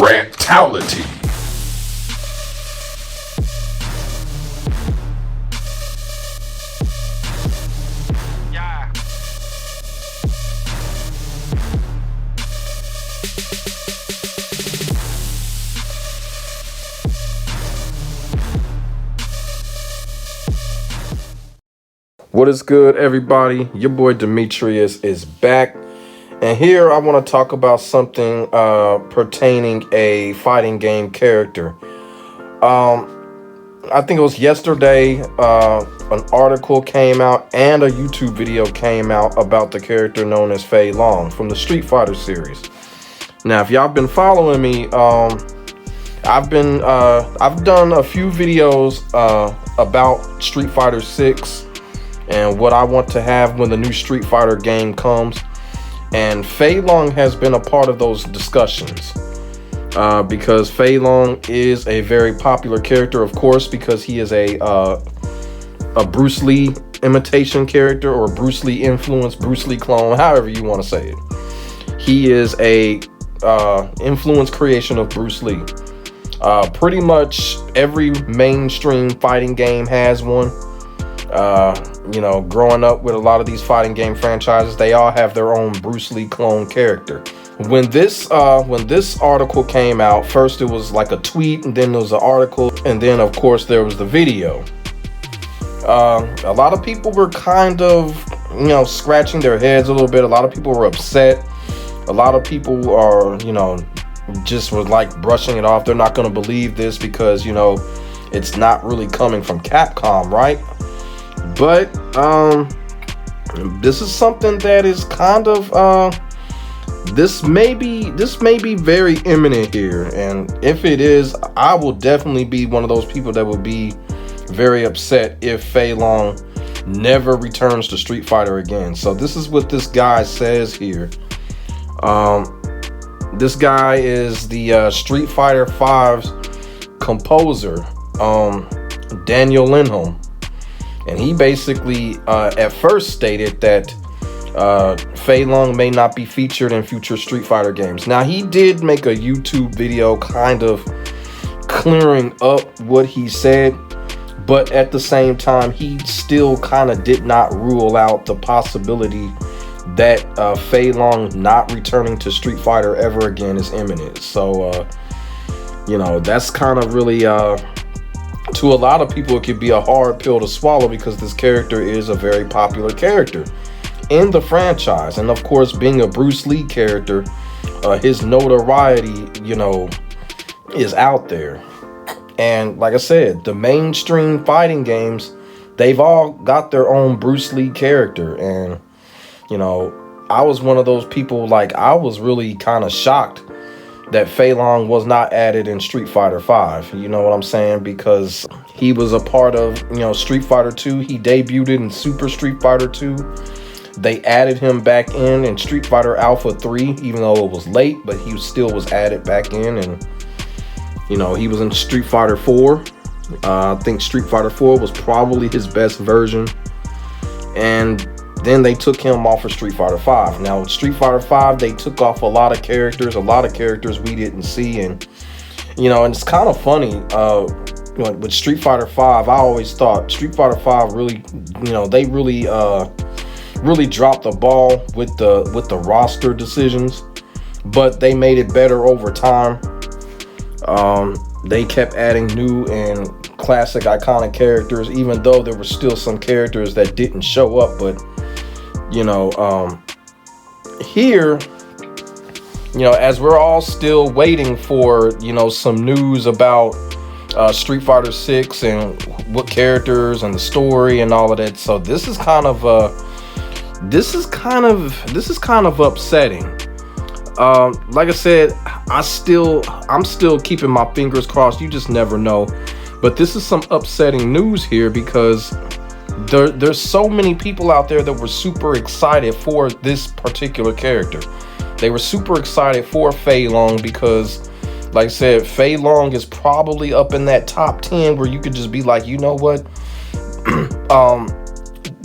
Rantality. Yeah. What is good, everybody? Your boy Demetrius is back, and here I want to talk about something pertaining a fighting game character. I think it was yesterday, an article came out and a YouTube video came out about the character known as Fei Long from the Street Fighter series. Now, if y'all been following me, I've done a few videos about Street Fighter 6 and what I want to have when the new Street Fighter game comes. And Fei Long has been a part of those discussions because Fei Long is a very popular character, of course, because he is a Bruce Lee imitation character, or Bruce Lee influenced, Bruce Lee clone, however you want to say it. He is a influence creation of Bruce Lee. Pretty much every mainstream fighting game has one. Growing up with a lot of these fighting game franchises, they all have their own Bruce Lee clone character. When this article came out, first it was like a tweet, and then there was an article, and then of course there was the video. A lot of people were kind of, scratching their heads a little bit. A lot of people were upset. A lot of people are, just was like brushing it off. They're not going to believe this because, it's not really coming from Capcom, right? But this is something that is kind of this may be very imminent here, and if it is, I will definitely be one of those people that would be very upset if Fei Long never returns to Street Fighter again. So this is what this guy says here. This guy is the Street Fighter 5's composer, Daniel Lindholm. And he basically at first stated that Fei Long may not be featured in future Street Fighter games. Now, he did make a YouTube video kind of clearing up what he said, but at the same time, he still kind of did not rule out the possibility that Fei Long not returning to Street Fighter ever again is imminent. So, that's kind of really... to a lot of people, it could be a hard pill to swallow because this character is a very popular character in the franchise. And of course, being a Bruce Lee character, his notoriety, is out there. And like I said, the mainstream fighting games, they've all got their own Bruce Lee character. And, I was one of those people, I was really kind of shocked that Fei Long was not added in Street Fighter 5. You know what I'm saying? Because he was a part of, Street Fighter 2. He debuted in Super Street Fighter 2. They added him back in Street Fighter Alpha 3, even though it was late, but he still was added back in. And, he was in Street Fighter 4. I think Street Fighter 4 was probably his best version. And then they took him off of Street Fighter 5. Now, with Street Fighter 5, they took off a lot of characters we didn't see. And, and it's kind of funny. With Street Fighter 5, I always thought Street Fighter 5 really, they really dropped the ball with the roster decisions. But they made it better over time. They kept adding new and classic iconic characters, even though there were still some characters that didn't show up. But here, as we're all still waiting for, some news about Street Fighter 6 and what characters and the story and all of that. So this is kind of upsetting. Like I said, I'm still keeping my fingers crossed. You just never know. But this is some upsetting news here because there's so many people out there that were super excited for this particular character. They were super excited for Fei Long because, like I said, Fei Long is probably up in that top 10 where you could just be like, you know what?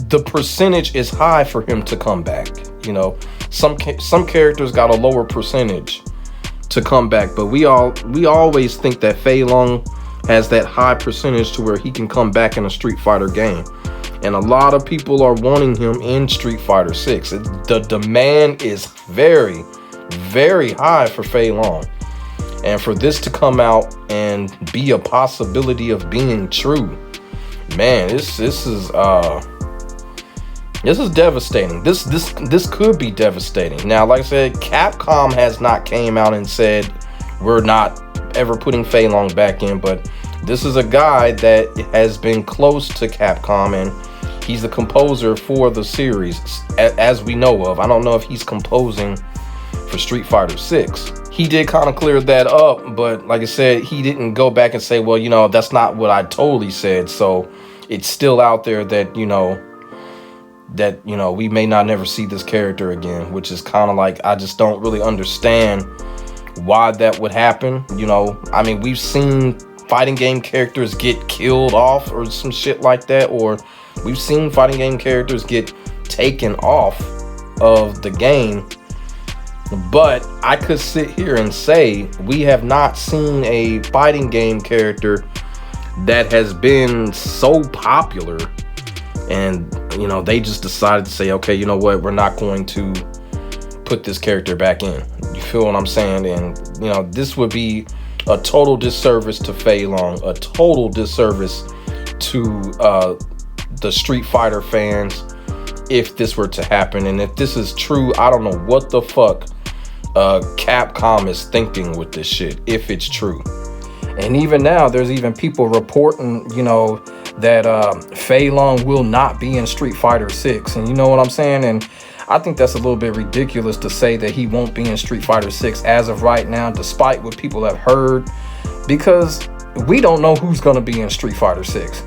The percentage is high for him to come back. Some characters got a lower percentage to come back, but we always think that Fei Long has that high percentage to where he can come back in a Street Fighter game. And a lot of people are wanting him in Street Fighter 6. The demand is very, very high for Fei Long. And for this to come out and be a possibility of being true, man, this is devastating. This could be devastating. Now, like I said, Capcom has not came out and said we're not ever putting Fei Long back in, but this is a guy that has been close to Capcom, and he's the composer for the series, as we know of. I don't know if he's composing for Street Fighter 6. He did kind of clear that up, but like I said, he didn't go back and say, well, that's not what I totally said. So it's still out there that, we may not never see this character again, which is kind of like, I just don't really understand why that would happen. I mean, we've seen fighting game characters get killed off or some shit like that, or we've seen fighting game characters get taken off of the game. But I could sit here and say we have not seen a fighting game character that has been so popular, and they just decided to say, okay, you know what, we're not going to put this character back in. You feel what I'm saying? And this would be a total disservice to Fei Long, a total disservice to the Street Fighter fans if this were to happen. And if this is true, I don't know what the fuck Capcom is thinking with this shit, if it's true. And even now, there's even people reporting, that Fei Long will not be in Street Fighter 6. And you know what I'm saying? And I think that's a little bit ridiculous to say that he won't be in Street Fighter 6 as of right now, despite what people have heard, because we don't know who's going to be in Street Fighter 6.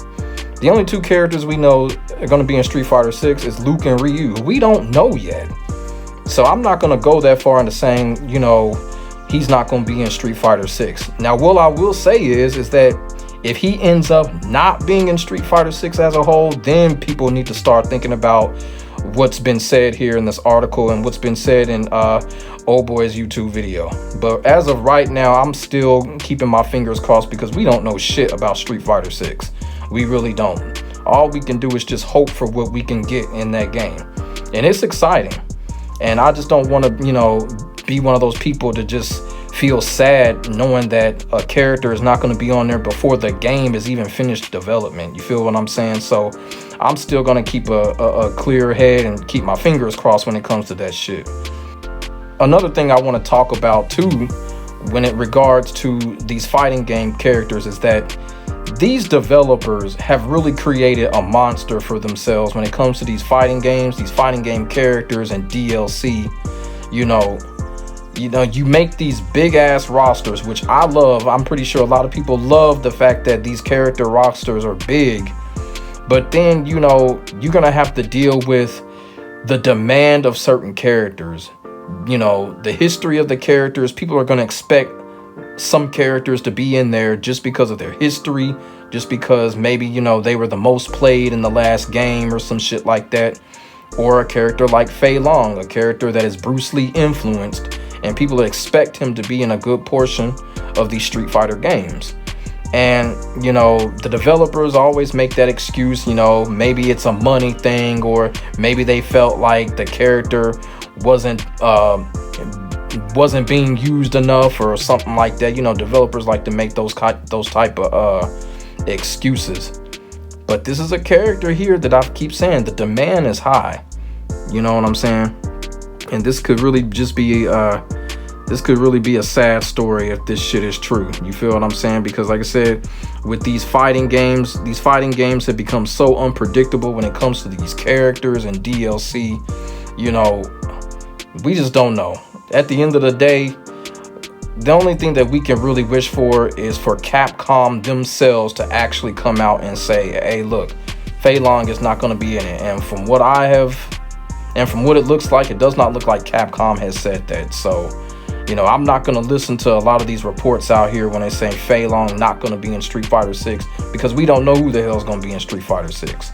The only two characters we know are going to be in Street Fighter 6 is Luke and Ryu. We don't know yet. So I'm not going to go that far into saying, he's not going to be in Street Fighter 6. Now, what I will say is that if he ends up not being in Street Fighter 6 as a whole, then people need to start thinking about what's been said here in this article and what's been said in Old Boy's YouTube video. But as of right now, I'm still keeping my fingers crossed, because we don't know shit about Street Fighter 6. We really don't. All we can do is just hope for what we can get in that game. And it's exciting. And I just don't want to, be one of those people to just feel sad knowing that a character is not going to be on there before the game is even finished development. You feel what I'm saying? So I'm still going to keep a clear head and keep my fingers crossed when it comes to that shit. Another thing I want to talk about too, when it regards to these fighting game characters, is that these developers have really created a monster for themselves when it comes to these fighting games, these fighting game characters and DLC. You make these big ass rosters, which I love. I'm pretty sure a lot of people love the fact that these character rosters are big. But then, you're going to have to deal with the demand of certain characters. The history of the characters. People are going to expect some characters to be in there just because of their history, just because maybe, they were the most played in the last game or some shit like that. Or a character like Fei Long, a character that is Bruce Lee influenced, and people expect him to be in a good portion of these Street Fighter games. And, the developers always make that excuse, maybe it's a money thing, or maybe they felt like the character wasn't being used enough or something like that. Developers like to make those type of excuses. But this is a character here that I keep saying the demand is high. You know what I'm saying? And this could really just be a sad story if this shit is true. You feel what I'm saying? Because like I said, with these fighting games have become so unpredictable when it comes to these characters and DLC. We just don't know. At the end of the day, the only thing that we can really wish for is for Capcom themselves to actually come out and say, hey, look, Fei Long is not going to be in it. And from what it looks like, it does not look like Capcom has said that. So, I'm not going to listen to a lot of these reports out here when they say Fei Long not going to be in Street Fighter 6, because we don't know who the hell is going to be in Street Fighter 6.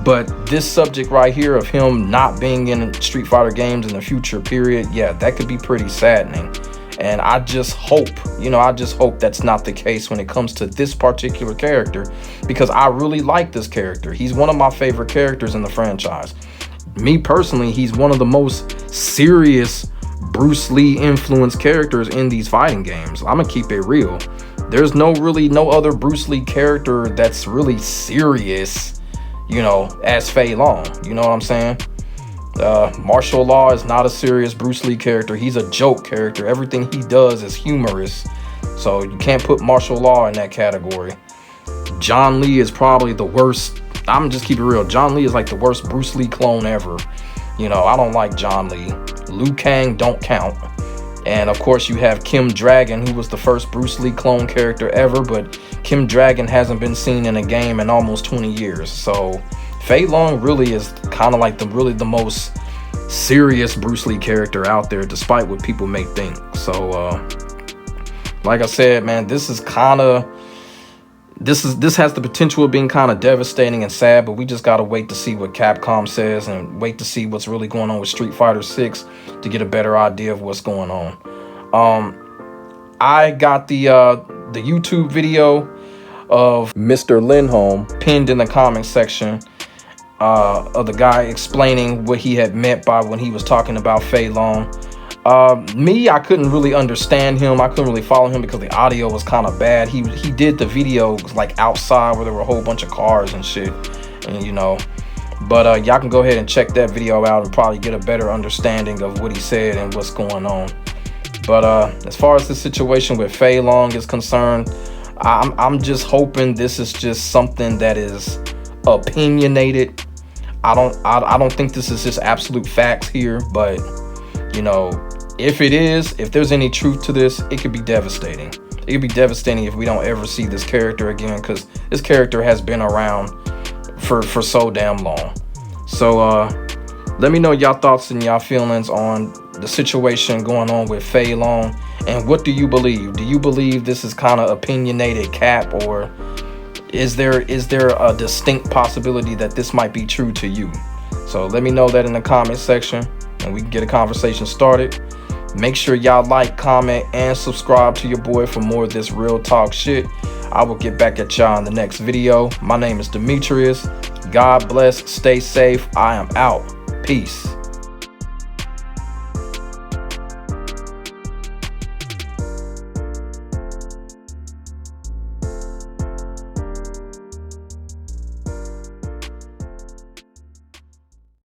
But this subject right here of him not being in Street Fighter games in the future period, yeah, that could be pretty saddening. And I just hope, that's not the case when it comes to this particular character, because I really like this character. He's one of my favorite characters in the franchise. Me personally, he's one of the most serious Bruce Lee influenced characters in these fighting games. I'm gonna keep it real. There's no other Bruce Lee character that's really serious, as Fei Long. You know what I'm saying? Martial Law is not a serious Bruce Lee character. He's a joke character. Everything he does is humorous. So you can't put Martial Law in that category. John Lee is probably the worst. I'm just keep it real. John Lee is like the worst Bruce Lee clone ever. I don't like John Lee. Liu Kang don't count. And of course you have Kim Dragon, who was the first Bruce Lee clone character ever, but Kim Dragon hasn't been seen in a game in almost 20 years. So Fei Long really is kind of like the most serious Bruce Lee character out there, despite what people may think. So like I said, man, this has the potential of being kind of devastating and sad, but we just gotta wait to see what Capcom says and wait to see what's really going on with Street Fighter 6 to get a better idea of what's going on. I got the YouTube video of Mr. Lindholm pinned in the comment section of the guy explaining what he had meant by when he was talking about Fei Long. I couldn't really understand him. I couldn't really follow him because the audio was kind of bad. He did the video like outside where there were a whole bunch of cars and shit, and but y'all can go ahead and check that video out and probably get a better understanding of what he said and what's going on. But as far as the situation with Fei Long is concerned, I'm just hoping this is just something that is opinionated. I don't think this is just absolute facts here, but if there's any truth to this, it could be devastating. It could be devastating if we don't ever see this character again, because this character has been around for so damn long. So let me know y'all thoughts and y'all feelings on the situation going on with Fei Long, and what do you believe? Do you believe this is kind of opinionated cap, or is there a distinct possibility that this might be true to you? So let me know that in the comment section, and we can get a conversation started. Make sure y'all like, comment, and subscribe to your boy for more of this real talk shit. I will get back at y'all in the next video. My name is Demetrius. God bless. Stay safe. I am out. Peace.